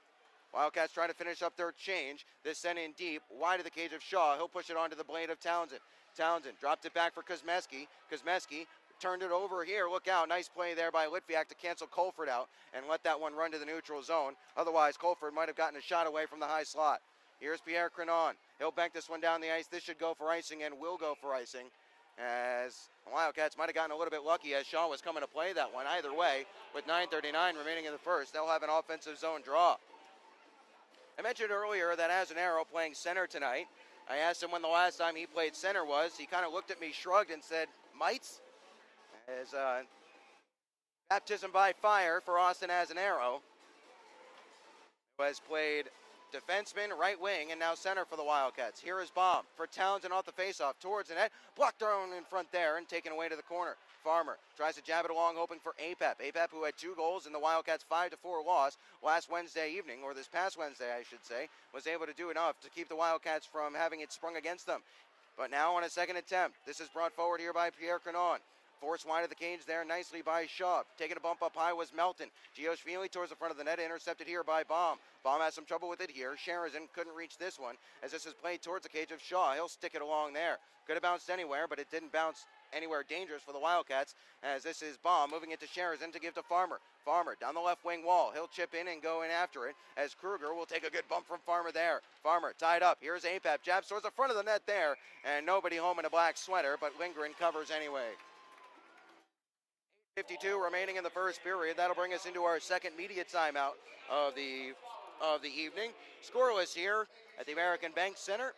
Wildcats trying to finish up their change. This sent in deep, wide of the cage of Shaw. He'll push it onto the blade of Townsend. Townsend dropped it back for Kuzmeski. Kuzmeski turned it over here. Look out. Nice play there by Litviak to cancel Colford out and let that one run to the neutral zone. Otherwise, Colford might have gotten a shot away from the high slot. Here's Pierre Crenon. He'll bank this one down the ice. This should go for icing and will go for icing, as Wildcats might have gotten a little bit lucky as Shaw was coming to play that one. Either way, with 9:39 remaining in the first, they'll have an offensive zone draw. I mentioned earlier that Azanaro playing center tonight. I asked him when the last time he played center was. He kind of looked at me, shrugged, and said, "Mites?" As baptism by fire for Austin Azanaro, who has played defenseman, right wing, and now center for the Wildcats. Here is Baum for Townsend off the faceoff towards the net. Blocked down in front there and taken away to the corner. Farmer tries to jab it along, hoping for APAP. APAP, who had 2 goals in the Wildcats' 5-4 loss last Wednesday evening, or this past Wednesday, I should say, was able to do enough to keep the Wildcats from having it sprung against them. But now on a second attempt, this is brought forward here by Pierre Canon. Forced wide of the cage there nicely by Shaw. Taking a bump up high was Melton. Gioshvili towards the front of the net, intercepted here by Baum. Baum has some trouble with it here. Sheridan couldn't reach this one as this is played towards the cage of Shaw. He'll stick it along there. Could have bounced anywhere, but it didn't bounce anywhere dangerous for the Wildcats as this is Baum moving it to Sheridan to give to Farmer. Farmer down the left wing wall. He'll chip in and go in after it as Kruger will take a good bump from Farmer there. Farmer tied up. Here's APAP. Jabs towards the front of the net there, and nobody home in a black sweater, but Lindgren covers anyway. 52 remaining in the first period. That'll bring us into our second media timeout of the of the evening. Scoreless here at the American Bank Center.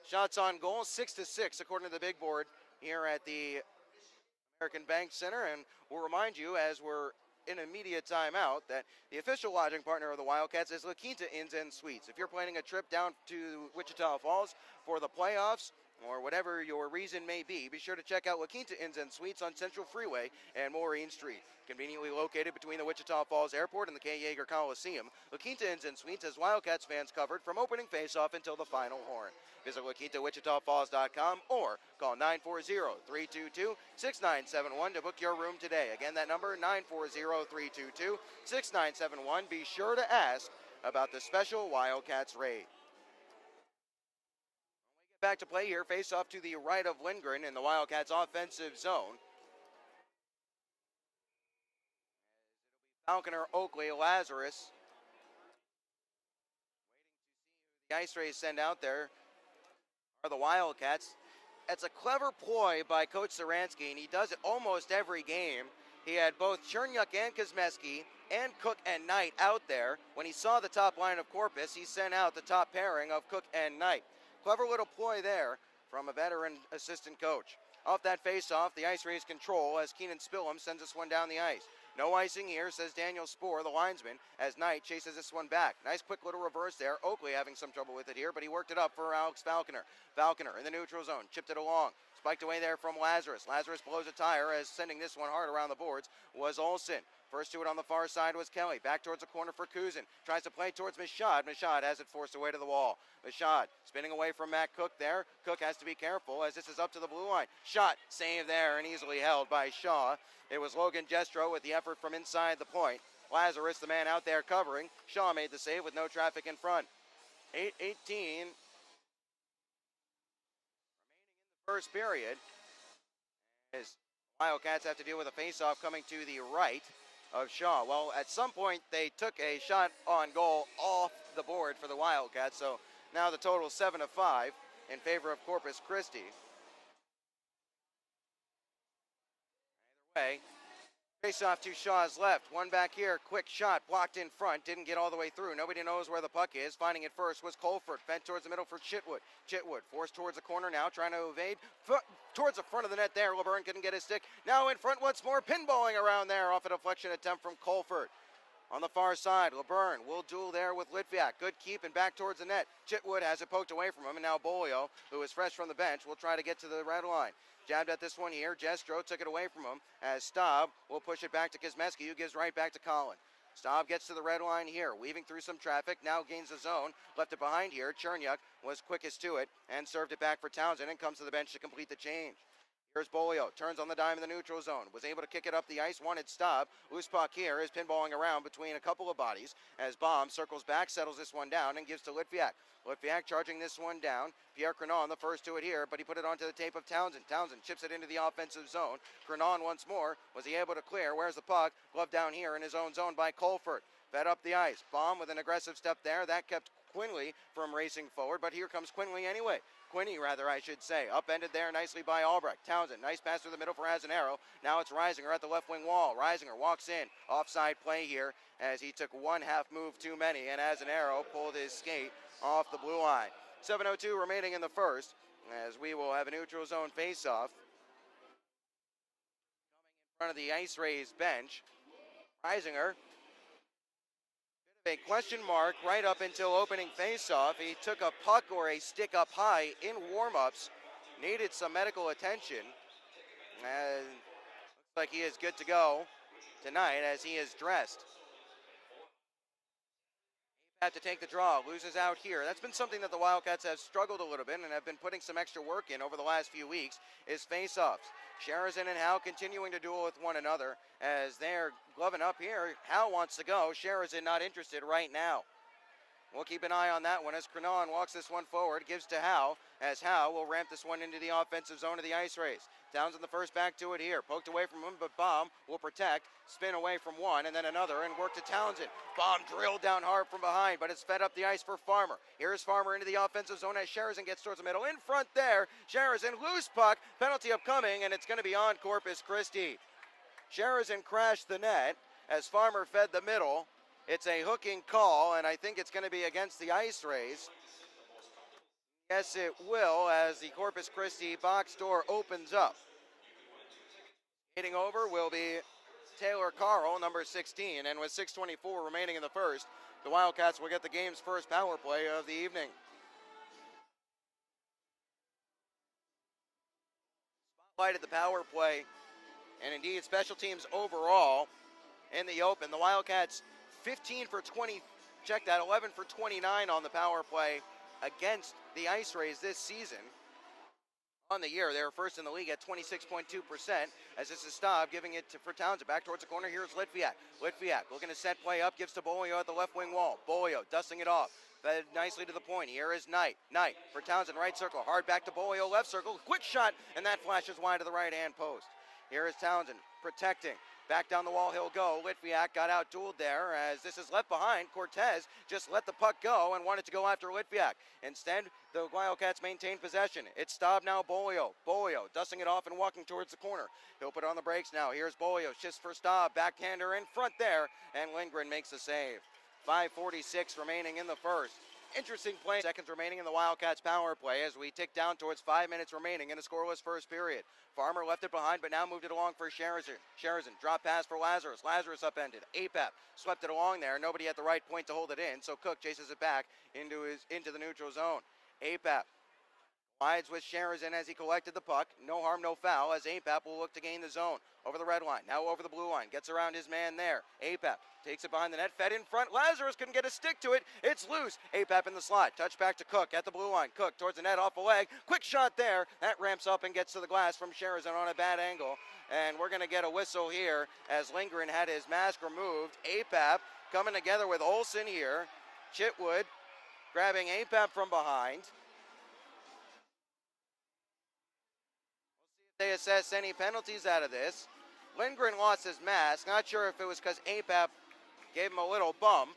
Shots on goal, 6-6, according to the big board here at the American Bank Center. And we'll remind you, as we're in immediate timeout, that the official lodging partner of the Wildcats is La Quinta Inns and Suites. If you're planning a trip down to Wichita Falls for the playoffs, or whatever your reason may be sure to check out La Quinta Inns and Suites on Central Freeway and Maureen Street. Conveniently located between the Wichita Falls Airport and the K. Yeager Coliseum, La Quinta Inns and Suites has Wildcats fans covered from opening faceoff until the final horn. Visit LaQuintaWichitaFalls.com or call 940-322-6971 to book your room today. Again, that number, 940-322-6971. Be sure to ask about the special Wildcats rate. Back to play here, face off to the right of Lindgren in the Wildcats offensive zone. Falconer, Oakley, Lazarus. Waiting to see who the IceRays send out there are the Wildcats. It's a clever ploy by Coach Saransky, and he does it almost every game. He had both Cherniuk and Kosmeski and Cook and Knight out there. When he saw the top line of Corpus, he sent out the top pairing of Cook and Knight. Clever little ploy there from a veteran assistant coach. Off that face-off, the IceRays control as Keenan Spillum sends this one down the ice. No icing here, says Daniel Spohr, the linesman, as Knight chases this one back. Nice quick little reverse there. Oakley having some trouble with it here, but he worked it up for Alex Falconer. Falconer in the neutral zone, chipped it along. Spiked away there from Lazarus. Lazarus blows a tire as sending this one hard around the boards was Olsen. First to it on the far side was Kelly. Back towards the corner for Kuzin. Tries to play towards Michaud. Michaud has it forced away to the wall. Michaud spinning away from Matt Cook there. Cook has to be careful as this is up to the blue line. Shot, save there, and easily held by Shaw. It was Logan Jestro with the effort from inside the point. Lazarus, the man out there covering. Shaw made the save with no traffic in front. 8:18 first period as Wildcats have to deal with a face-off coming to the right of Shaw. Well, at some point they took a shot on goal off the board for the Wildcats, so now the total is 7-5 in favor of Corpus Christi. Either way, face-off to Shaw's left. One back here, quick shot, blocked in front, didn't get all the way through. Nobody knows where the puck is. Finding it first was Colford, bent towards the middle for Chitwood. Chitwood forced towards the corner now, trying to evade. Towards the front of the net there, LeBurn couldn't get his stick. Now in front once more, pinballing around there off a deflection attempt from Colford. On the far side, LeBurn will duel there with Litviak. Good keep and back towards the net. Chitwood has it poked away from him, and now Bolio, who is fresh from the bench, will try to get to the red line. Jabbed at this one here. Jestro took it away from him as Staub will push it back to Kosmeski, who gives right back to Collin. Staub gets to the red line here, weaving through some traffic, now gains the zone, left it behind here. Cherniuk was quickest to it and served it back for Townsend and comes to the bench to complete the change. Here's Bolio, turns on the dime in the neutral zone, was able to kick it up the ice, wanted Staub. Loose puck here is pinballing around between a couple of bodies as Baum circles back, settles this one down, and gives to Litviak. Litviak charging this one down. Pierre Crenon, the first to it here, but he put it onto the tape of Townsend. Townsend chips it into the offensive zone. Crenon once more. Was he able to clear? Where's the puck? Glove down here in his own zone by Colford. Fed up the ice. Baum with an aggressive step there. That kept Quinley from racing forward, but here comes Quinley anyway. Quinney, rather, I should say. Upended there nicely by Albrecht. Townsend, nice pass through the middle for Azanaro. Now it's Reisinger at the left wing wall. Reisinger walks in. Offside play here as he took one half move too many, and Azanaro pulled his skate off the blue line. 7:02 remaining in the first as we will have a neutral zone face-off. Coming in front of the IceRays bench, Reisinger. A question mark right up until opening face-off. He took a puck or a stick up high in warm-ups, needed some medical attention, and looks like he is good to go tonight as he is dressed. Had to take the draw, loses out here. That's been something that the Wildcats have struggled a little bit and have been putting some extra work in over the last few weeks, is face-offs. Sharazin and Howe continuing to duel with one another as they're gloving up here. Howe wants to go. Sharazin not interested right now. We'll keep an eye on that one as Crenon walks this one forward, gives to Howe, as Howe will ramp this one into the offensive zone of the IceRays. Townsend the first back to it here. Poked away from him, but Baum will protect. Spin away from one, and then another, and work to Townsend. Baum drilled down hard from behind, but it's fed up the ice for Farmer. Here's Farmer into the offensive zone as Sharazin gets towards the middle. In front there, Sharazin, loose puck. Penalty upcoming, and it's going to be on Corpus Christi. Sharazin crashed the net as Farmer fed the middle. It's a hooking call, and I think it's going to be against the IceRays. Yes, it will, as the Corpus Christi box door opens up. Hitting over will be Taylor Carl, number 16, and with 6:24 remaining in the first, the Wildcats will get the game's first power play of the evening. Spotlight at the power play, and indeed special teams overall in the open. The Wildcats 15 for 20, check that, 11 for 29 on the power play against the IceRays this season. On the year, they were first in the league at 26.2%, as this is Staub giving it for Townsend. Back towards the corner, here's Litviak. Litviak looking to set play up, gives to Bolio at the left wing wall. Bolio dusting it off, fed nicely to the point. Here is Knight. Knight for Townsend, right circle, hard back to Bolio, left circle, quick shot, and that flashes wide to the right-hand post. Here is Townsend protecting. Back down the wall he'll go. Litviak got out-dueled there as this is left behind. Cortez just let the puck go and wanted to go after Litviak. Instead, the Wildcats maintain possession. It's Staub now, Bolio. Bolio dusting it off and walking towards the corner. He'll put on the brakes now. Here's Bolio, shifts for Staub. Backhander in front there, and Lindgren makes the save. 5:46 remaining in the first. Interesting play. Seconds remaining in the Wildcats power play as we tick down towards 5 minutes remaining in a scoreless first period. Farmer left it behind, but now moved it along for Sheridan. Sheridan, drop pass for Lazarus. Lazarus upended. Apap swept it along there. Nobody at the right point to hold it in, so Cook chases it back into the neutral zone. Apap wides with Sheridan as he collected the puck. No harm, no foul, as Apap will look to gain the zone. Over the red line, now over the blue line. Gets around his man there. Apap takes it behind the net, fed in front. Lazarus couldn't get a stick to it. It's loose. Apap in the slot. Touch back to Cook at the blue line. Cook towards the net, off a leg. Quick shot there. That ramps up and gets to the glass from Sheridan on a bad angle. And we're going to get a whistle here as Lindgren had his mask removed. Apap coming together with Olsen here. Chitwood grabbing Apap from behind. They assess any penalties out of this. Lindgren lost his mask. Not sure if it was because Apap gave him a little bump.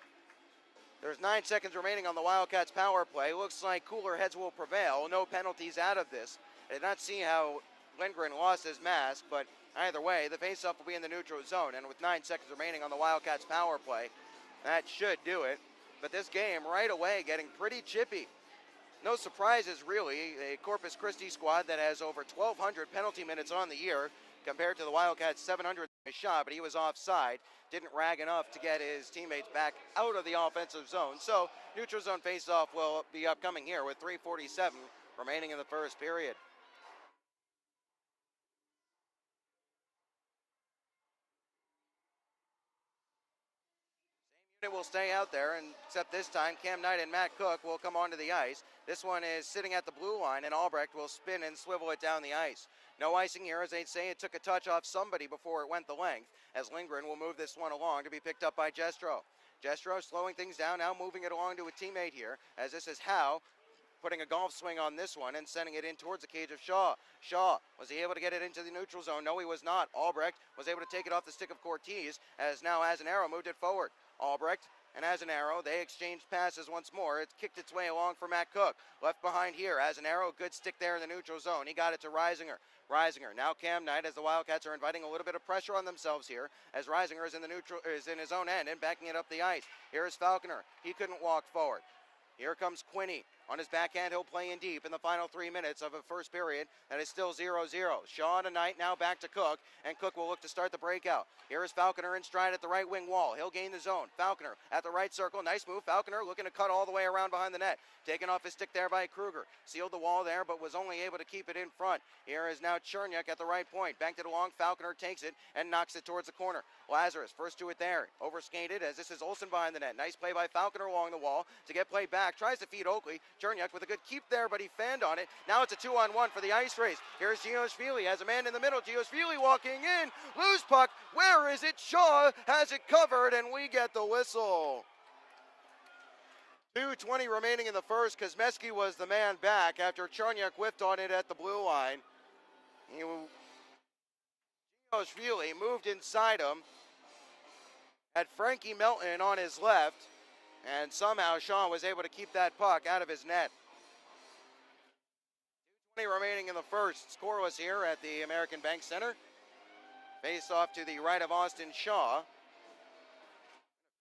There's 9 seconds remaining on the Wildcats power play. Looks like cooler heads will prevail. No penalties out of this. I did not see how Lindgren lost his mask, but either way, the faceoff will be in the neutral zone. And with 9 seconds remaining on the Wildcats power play, that should do it. But this game right away getting pretty chippy. No surprises, really. A Corpus Christi squad that has over 1,200 penalty minutes on the year compared to the Wildcats' 700 shot, but he was offside. Didn't rag enough to get his teammates back out of the offensive zone. So neutral zone faceoff will be upcoming here with 3:47 remaining in the first period. It will stay out there, and except this time Cam Knight and Matt Cook will come onto the ice. This one is sitting at the blue line, and Albrecht will spin and swivel it down the ice. No icing here, as they'd say. It took a touch off somebody before it went the length, as Lindgren will move this one along to be picked up by Jestro. Jestro slowing things down, now moving it along to a teammate here, as this is Howe putting a golf swing on this one and sending it in towards the cage of Shaw. Shaw, was he able to get it into the neutral zone? No, he was not. Albrecht was able to take it off the stick of Cortez, as now Azanaro moved it forward. Albrecht and Azanaro, they exchanged passes once more. It kicked its way along for Matt Cook. Left behind here, Azanaro, good stick there in the neutral zone. He got it to Reisinger. Reisinger, now Cam Knight, as the Wildcats are inviting a little bit of pressure on themselves here, as Reisinger is in his own end and backing it up the ice. Here is Falconer. He couldn't walk forward. Here comes Quinney. On his backhand, he'll play in deep in the final 3 minutes of a first period. That is still 0-0. Shaw to Knight, now back to Cook, and Cook will look to start the breakout. Here is Falconer in stride at the right wing wall. He'll gain the zone. Falconer at the right circle. Nice move. Falconer looking to cut all the way around behind the net. Taken off his stick there by Kruger. Sealed the wall there, but was only able to keep it in front. Here is now Cherniak at the right point. Banked it along. Falconer takes it and knocks it towards the corner. Lazarus first to it there. Overskated as this is Olsen behind the net. Nice play by Falconer along the wall to get played back. Tries to feed Oakley. Cherniak with a good keep there, but he fanned on it. Now it's a 2-on-1 for the IceRays. Here's Gioshvili, has a man in the middle. Gioshvili walking in. Loose puck. Where is it? Shaw has it covered, and we get the whistle. 2:20 remaining in the first. Kosmeski was the man back after Cherniak whiffed on it at the blue line. Gioshvili moved inside him. Had Frankie Melton on his left, and somehow Shaw was able to keep that puck out of his net. 2:20 remaining in the first. Scoreless here at the American Bank Center. Face off to the right of Austin Shaw.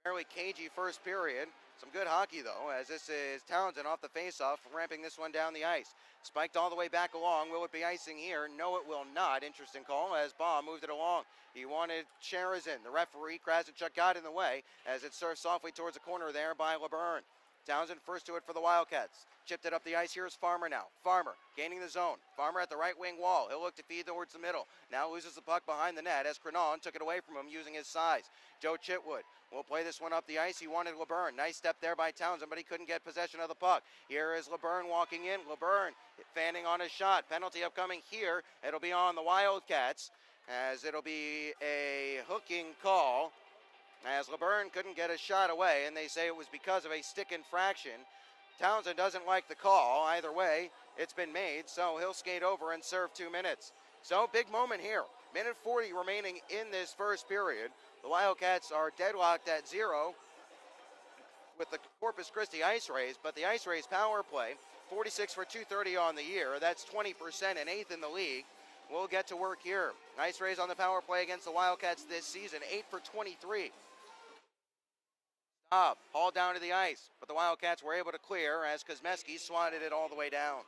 Fairly cagey first period. Some good hockey, though, as this is Townsend off the faceoff, ramping this one down the ice. Spiked all the way back along. Will it be icing here? No, it will not. Interesting call as Baum moved it along. He wanted Sherazin. The referee, Krasnichuk, got in the way as it surfed softly towards the corner there by LeBurn. Townsend first to it for the Wildcats. Chipped it up the ice. Here's Farmer now. Farmer gaining the zone. Farmer at the right wing wall. He'll look to feed towards the middle. Now loses the puck behind the net as Cronon took it away from him using his size. Joe Chitwood will play this one up the ice. He wanted LeBurn. Nice step there by Townsend, but he couldn't get possession of the puck. Here is LeBurn walking in. LeBurn fanning on his shot. Penalty upcoming here. It'll be on the Wildcats as it'll be a hooking call, as LeBurn couldn't get a shot away, and they say it was because of a stick infraction. Townsend doesn't like the call. Either way, it's been made, so he'll skate over and serve 2 minutes. So, big moment here. Minute 40 remaining in this first period. The Wildcats are deadlocked at 0 with the Corpus Christi IceRays, but the IceRays power play, 46 for 230 on the year. That's 20% and 8th in the league. We'll get to work here. IceRays on the power play against the Wildcats this season, 8 for 23. Stop, hauled down to the ice, but the Wildcats were able to clear as Kosmeski swatted it all the way down.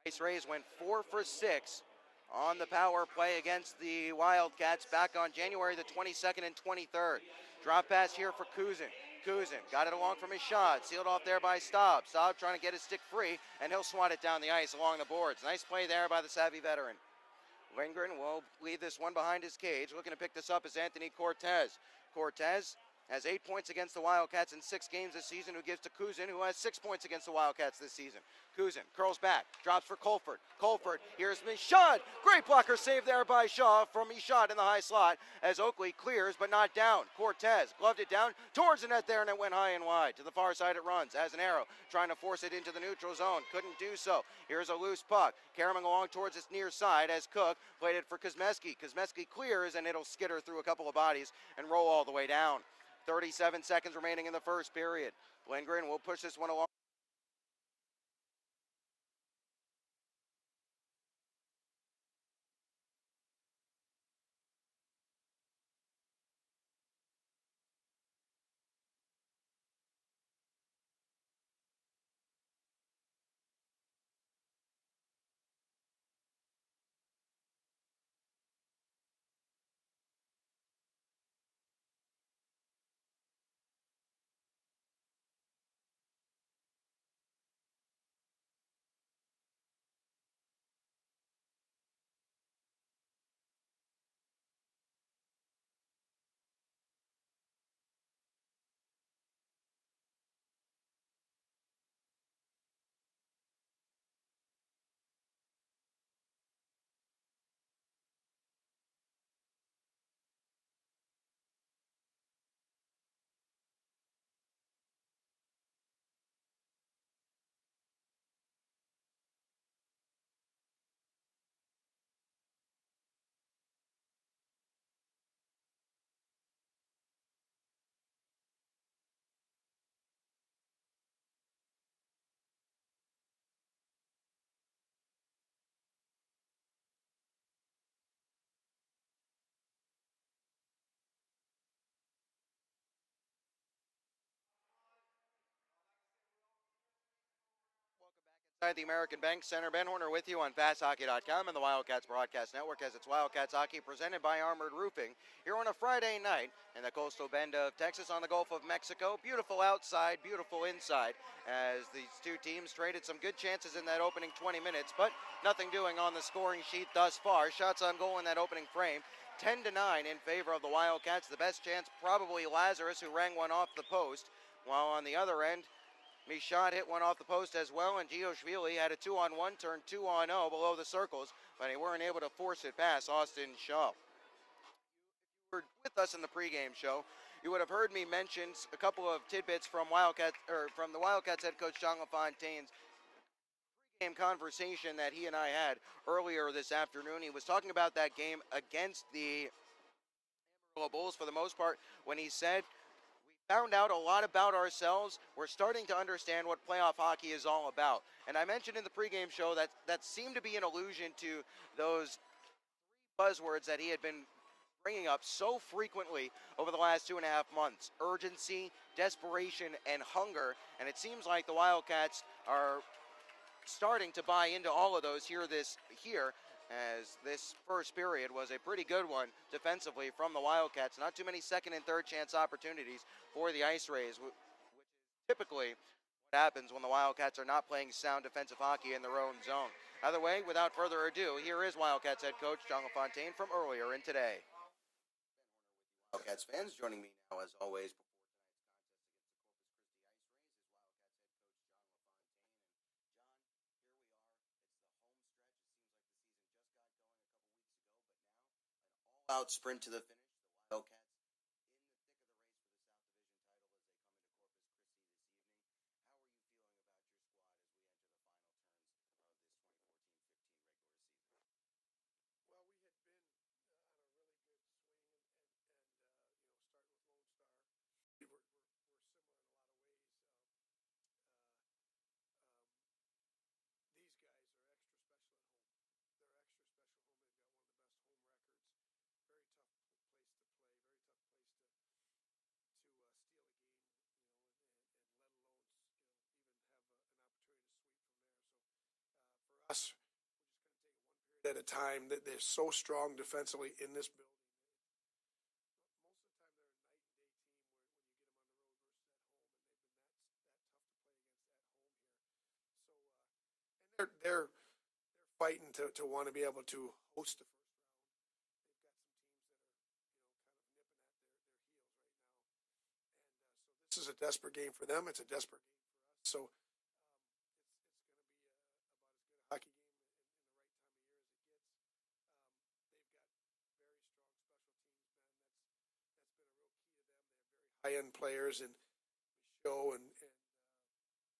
The IceRays went 4 for 6 on the power play against the Wildcats back on January the 22nd and 23rd. Drop pass here for Kuzin. Kuzin got it along from his shot, sealed off there by Staub. Staub trying to get his stick free, and he'll swat it down the ice along the boards. Nice play there by the savvy veteran. Lindgren will leave this one behind his cage. Looking to pick this up is Anthony Cortez. Cortez has 8 points against the Wildcats in 6 games this season, who gives to Kuzin, who has 6 points against the Wildcats this season. Kuzin curls back, drops for Colford. Colford, here's Michaud. Great blocker save there by Shaw from Michaud in the high slot as Oakley clears but not down. Cortez gloved it down towards the net there, and it went high and wide. To the far side it runs as an arrow, trying to force it into the neutral zone. Couldn't do so. Here's a loose puck, carrying along towards its near side as Cook played it for Kosmeski. Kosmeski clears, and it'll skitter through a couple of bodies and roll all the way down. 37 seconds remaining in the first period. Lindgren will push this one along. Inside the American Bank Center, Ben Horner with you on FastHockey.com and the Wildcats Broadcast Network as it's Wildcats Hockey presented by Armored Roofing here on a Friday night in the coastal bend of Texas on the Gulf of Mexico. Beautiful outside, beautiful inside as these two teams traded some good chances in that opening 20 minutes, but nothing doing on the scoring sheet thus far. Shots on goal in that opening frame, 10-9 in favor of the Wildcats. The best chance probably Lazarus, who rang one off the post, while on the other end, Michaud hit one off the post as well, and Gioshvili had a 2-on-1 turn 2-on-0 below the circles, but he weren't able to force it past Austin Shaw. If you were with us in the pregame show, you would have heard me mention a couple of tidbits from the Wildcats head coach John LaFontaine's pregame conversation that he and I had earlier this afternoon. He was talking about that game against the Amarillo Bulls for the most part when he said, found out a lot about ourselves. We're starting to understand what playoff hockey is all about. And I mentioned in the pregame show that seemed to be an allusion to those three buzzwords that he had been bringing up so frequently over the last 2.5 months. Urgency, desperation, and hunger. And it seems like the Wildcats are starting to buy into all of those here as this first period was a pretty good one defensively from the Wildcats. Not too many second and third chance opportunities for the IceRays, which is typically what happens when the Wildcats are not playing sound defensive hockey in their own zone. Either way, without further ado, here is Wildcats head coach John LaFontaine from earlier in today. Wildcats fans, joining me now as always before out sprint to the finish. The Wildcats
us. We're just going to take it one period at a time. That they're so strong defensively in this building. They're fighting to want to be able to host the first round. They've got some teams that are kind of nipping at their heels right now, and so this is a desperate game for them. It's a desperate game for us. So it's going to be about as good a hockey game in the right time of year as it gets. They've got very strong special teams, man. That's been a real key to them. They have very high end players and Michaud and skilled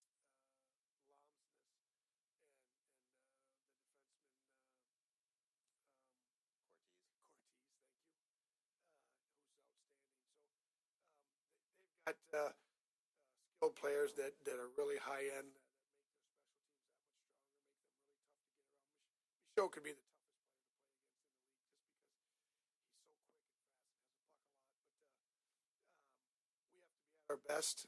players that are really high end that make their special teams that much stronger, make them really tough to get around. Michaud could be the toughest player to play against in the league just because he's so quick and fast and has a puck a lot. But we have to be at our best,